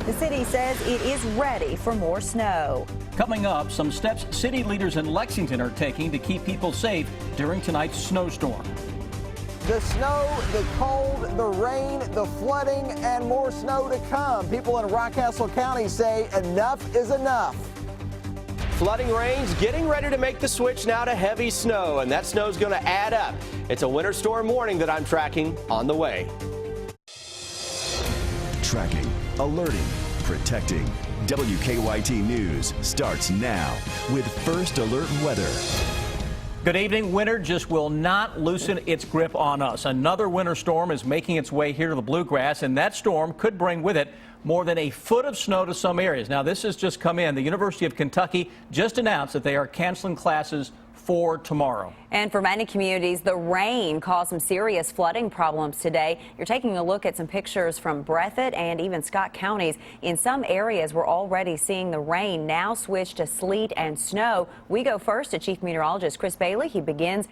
The city says it is ready for more snow. Coming up, some steps city leaders in Lexington are taking to keep people safe during tonight's snowstorm. The snow, the cold, the rain, the flooding, and more snow to come. People in Rockcastle County say enough is enough. Flooding rains getting ready to make the switch now to heavy snow, and that snow is going to add up. It's a winter storm warning that I'm tracking on the way. Tracking, alerting, protecting. WKYT News starts now with First Alert Weather. Good evening. Winter just will not loosen its grip on us. Another winter storm is making its way here to the bluegrass, and that storm could bring with it more than a foot of snow to some areas. Now, this has just come in. The University of Kentucky just announced that they are canceling classes for tomorrow. And for many communities, the rain caused some serious flooding problems today. You're taking a look at some pictures from Breathitt and even Scott counties. In some areas, we're already seeing the rain now switch to sleet and snow. We go first to Chief Meteorologist Chris Bailey. He begins.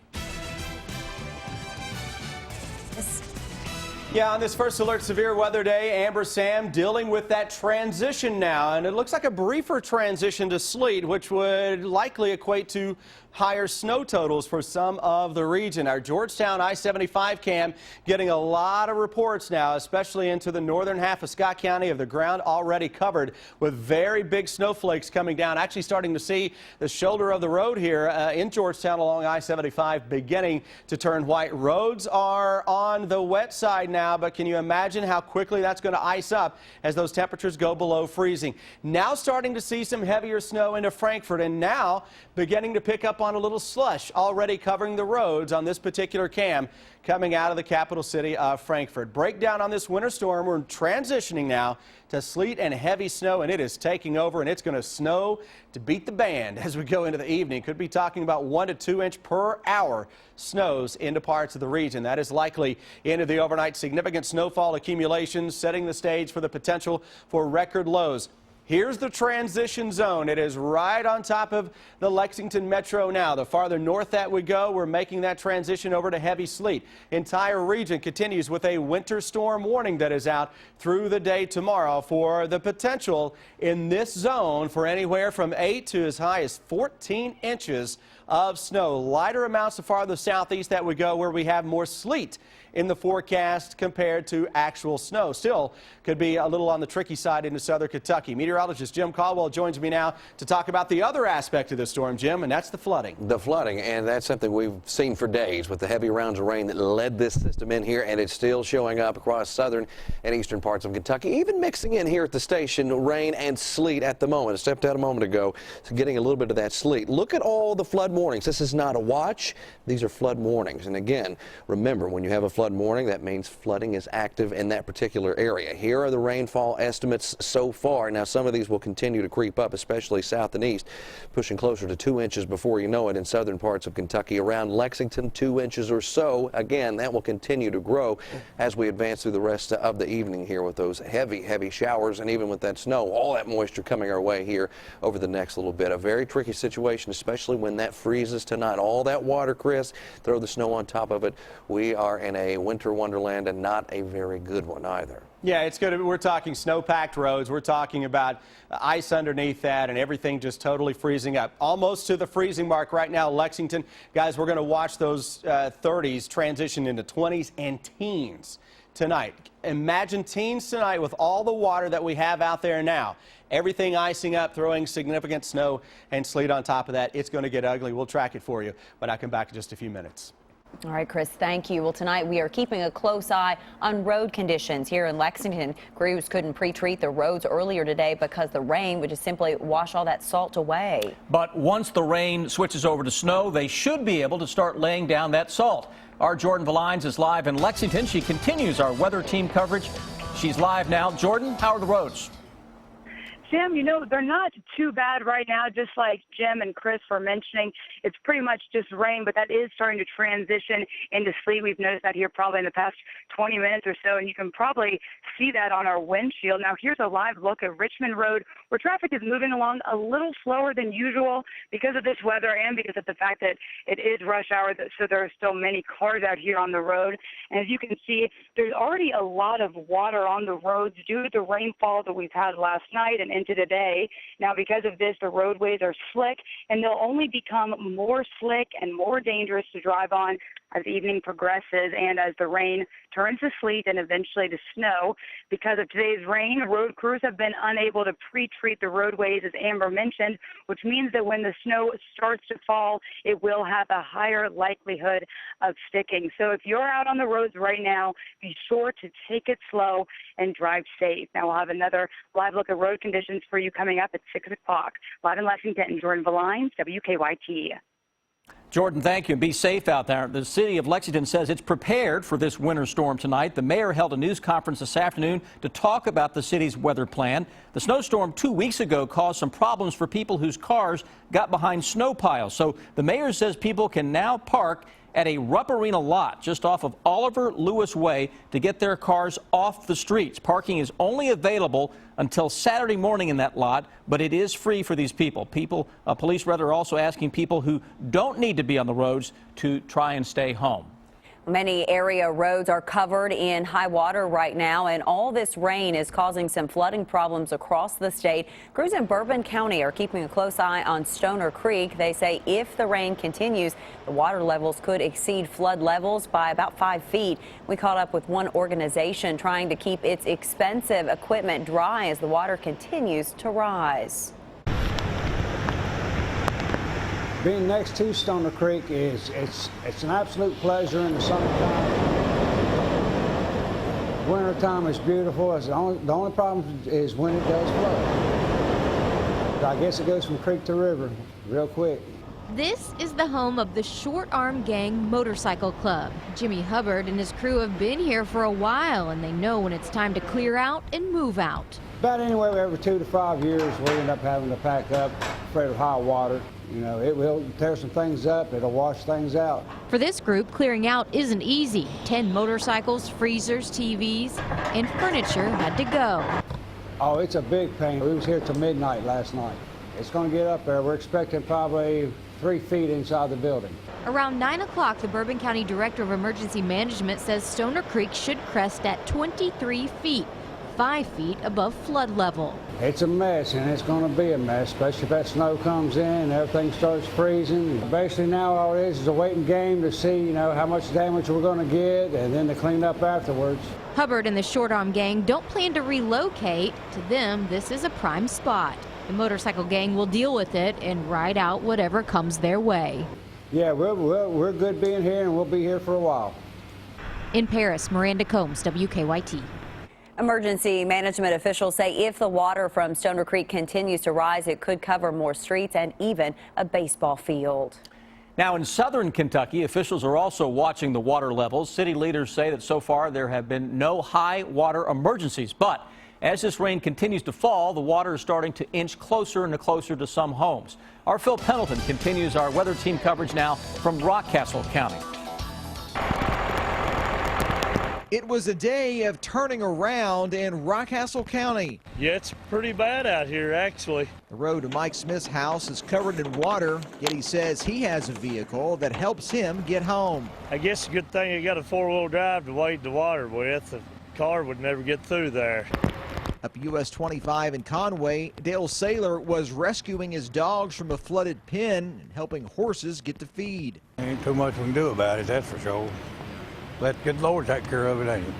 Yeah, on this first alert severe weather day, Amber Sam dealing with that transition now, and it looks like a briefer transition to sleet, which would likely equate to higher snow totals for some of the region. Our Georgetown I-75 cam getting a lot of reports now, especially into the northern half of Scott County, of the ground already covered with very big snowflakes coming down. Actually starting to see the shoulder of the road here in Georgetown along I-75 beginning to turn white. Roads are on the wet side now, but can you imagine how quickly that's going to ice up as those temperatures go below freezing? Now starting to see some heavier snow into Frankfort, and now beginning to pick up on a little slush already covering the roads on this particular cam coming out of the capital city of Frankfort. Breakdown on this winter storm. We're transitioning now to sleet and heavy snow, and it is taking over, and it's going to snow to beat the band as we go into the evening. Could be talking about 1 to 2 inch per hour snows into parts of the region. That is likely into the overnight. Significant snowfall accumulations setting the stage for the potential for record lows. Here's the transition zone. It is right on top of the Lexington Metro now. The farther north that we go, we're making that transition over to heavy sleet. Entire region continues with a winter storm warning that is out through the day tomorrow for the potential in this zone for anywhere from 8 to as high as 14 inches of snow. Lighter amounts the farther southeast that we go, where we have more sleet in the forecast compared to actual snow. Still could be a little on the tricky side into southern Kentucky. Meteorologist Jim Caldwell joins me now to talk about the other aspect of the storm, Jim, and that's the flooding. The flooding, and that's something we've seen for days with the heavy rounds of rain that led this system in here, and it's still showing up across southern and eastern parts of Kentucky, even mixing in here at the station, rain and sleet at the moment. I stepped out a moment ago, so getting a little bit of that sleet. Look at all the flood warnings. This is not a watch. These are flood warnings. And again, remember, when you have a flood warning, that means flooding is active in that particular area. Here are the rainfall estimates so far. Now, some of these will continue to creep up, especially south and east, pushing closer to 2 inches before you know it in southern parts of Kentucky. Around Lexington, 2 inches or so. Again, that will continue to grow as we advance through the rest of the evening here with those heavy showers, and even with that snow, all that moisture coming our way here over the next little bit. A very tricky situation, especially when that freezes tonight. All that water, Chris, throw the snow on top of it. We are in a winter wonderland, and not a very good one either. Yeah, it's good. We're talking snow-packed roads. We're talking about ice underneath that and everything just totally freezing up. Almost to the freezing mark right now, Lexington. Guys, we're going to watch those 30s transition into 20s and teens tonight. Imagine teens tonight with all the water that we have out there now. Everything icing up, throwing significant snow and sleet on top of that. It's going to get ugly. We'll track it for you, but I'll come back in just a few minutes. All right, Chris, thank you. Well, tonight we are keeping a close eye on road conditions here in Lexington. Crews couldn't pre-treat the roads earlier today because the rain would just simply wash all that salt away. But once the rain switches over to snow, they should be able to start laying down that salt. Our Jordan Valines is live in Lexington. She continues our weather team coverage. She's live now. Jordan, how are the roads? Sam, they're not too bad right now, just like Jim and Chris were mentioning. It's pretty much just rain, but that is starting to transition into sleet. We've noticed that here probably in the past 20 minutes or so, and you can probably see that on our windshield. Now, here's a live look at Richmond Road, where traffic is moving along a little slower than usual because of this weather and because of the fact that it is rush hour, so there are still many cars out here on the road. And as you can see, there's already a lot of water on the roads due to the rainfall that we've had last night and into today. Now, because of this, the roadways are slick, and they'll only become more slick and more dangerous to drive on as evening progresses and as the rain turns to sleet and eventually to snow. Because of today's rain, road crews have been unable to pre-treat the roadways, as Amber mentioned, which means that when the snow starts to fall, it will have a higher likelihood of sticking. So if you're out on the roads right now, be sure to take it slow and drive safe. Now, we'll have another live look at road conditions for you coming up at 6 o'clock. Live in Lexington, Jordan Valines, WKYT. Jordan, thank you, and be safe out there. The city of Lexington says it's prepared for this winter storm tonight. The mayor held a news conference this afternoon to talk about the city's weather plan. The snowstorm 2 weeks ago caused some problems for people whose cars got behind snow piles. So the mayor says people can now park at a Rupp Arena lot just off of Oliver Lewis Way to get their cars off the streets. Parking is only available until Saturday morning in that lot, but it is free for these people. Police are also asking people who don't need to be on the roads to try and stay home. Many area roads are covered in high water right now, and all this rain is causing some flooding problems across the state. Crews in Bourbon County are keeping a close eye on Stoner Creek. They say if the rain continues, the water levels could exceed flood levels by about 5 feet. We caught up with one organization trying to keep its expensive equipment dry as the water continues to rise. Being next to Stoner Creek it's an absolute pleasure in the summertime. Wintertime is beautiful. The only problem is when it does flood. I guess it goes from creek to river real quick. This is the home of the Short Arm Gang Motorcycle Club. Jimmy Hubbard and his crew have been here for a while, and they know when it's time to clear out and move out. About anywhere every 2 to 5 years, we end up having to pack up, afraid of high water. It will tear some things up, it'll wash things out. For this group, clearing out isn't easy. 10 motorcycles, freezers, TVs, and furniture had to go. Oh, it's a big pain. We was here till midnight last night. It's going to get up there. We're expecting probably 3 feet inside the building. Around 9 o'clock, the Bourbon County Director of Emergency Management says Stoner Creek should crest at 23 feet, 5 feet above flood level. It's a mess, and it's going to be a mess, especially if that snow comes in and everything starts freezing. Basically now all it is a waiting game to see, how much damage we're going to get and then to clean up afterwards. Hubbard and the Short Arm Gang don't plan to relocate. To them, this is a prime spot. The motorcycle gang will deal with it and ride out whatever comes their way. Yeah, we're good being here, and we'll be here for a while. In Paris, Miranda Combs, WKYT. Emergency management officials say if the water from Stoner Creek continues to rise, it could cover more streets and even a baseball field. Now, in southern Kentucky, officials are also watching the water levels. City leaders say that so far there have been no high water emergencies. But as this rain continues to fall, the water is starting to inch closer and closer to some homes. Our Phil Pendleton continues our weather team coverage now from Rockcastle County. It was a day of turning around in Rockcastle County. Yeah, it's pretty bad out here, actually. The road to Mike Smith's house is covered in water, yet he says he has a vehicle that helps him get home. I guess a good thing you got a four-wheel drive to wade the water with. The car would never get through there. Up US 25 in Conway, Dale Saylor was rescuing his dogs from a flooded pen and helping horses get to feed. Ain't too much we can do about it, that's for sure. Let the good Lord take care of it, ain't it?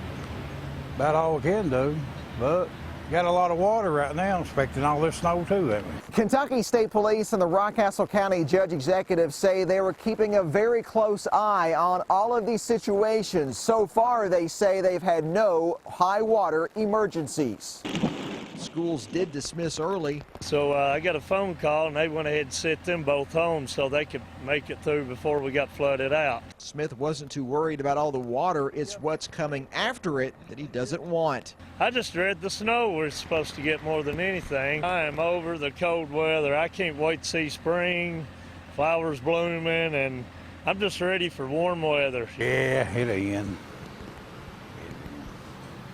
About all we can do, but got a lot of water right now, expecting all this snow too, haven't we? Kentucky State Police and the Rockcastle County Judge Executive say they were keeping a very close eye on all of these situations. So far, they say they've had no high water emergencies. Schools did dismiss early. So I got a phone call, and they went ahead and sent them both home so they could make it through before we got flooded out. Smith wasn't too worried about all the water. It's what's coming after it that he doesn't want. I just dread the snow we're supposed to get more than anything. I am over the cold weather. I can't wait to see spring, flowers blooming, and I'm just ready for warm weather. Yeah, it'll end.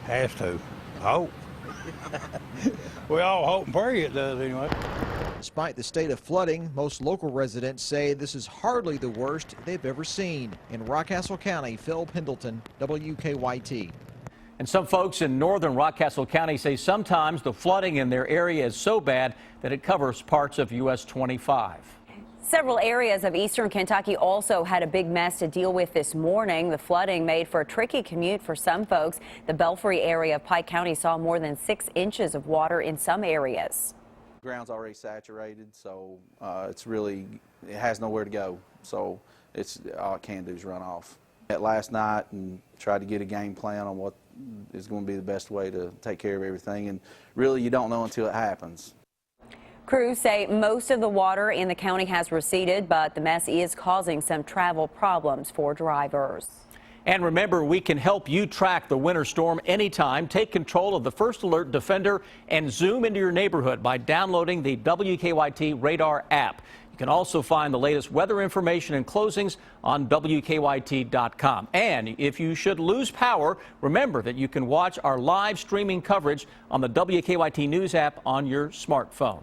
Has to. Hope. We all hope and pray it does anyway. Despite the state of flooding, most local residents say this is hardly the worst they've ever seen. In Rockcastle County, Phil Pendleton, WKYT. And some folks in northern Rockcastle County say sometimes the flooding in their area is so bad that it covers parts of US 25. Several areas of eastern Kentucky also had a big mess to deal with this morning. The flooding made for a tricky commute for some folks. The Belfry area of Pike County saw more than 6 inches of water in some areas. The ground's already saturated, so it has nowhere to go. So it's all it can do is run off. Last night and tried to get a game plan on what is going to be the best way to take care of everything, and really you don't know until it happens. Crews say most of the water in the county has receded, but the mess is causing some travel problems for drivers. And remember, we can help you track the winter storm anytime. Take control of the First Alert Defender and zoom into your neighborhood by downloading the WKYT Radar app. You can also find the latest weather information and closings on WKYT.com. And if you should lose power, remember that you can watch our live streaming coverage on the WKYT News app on your smartphone.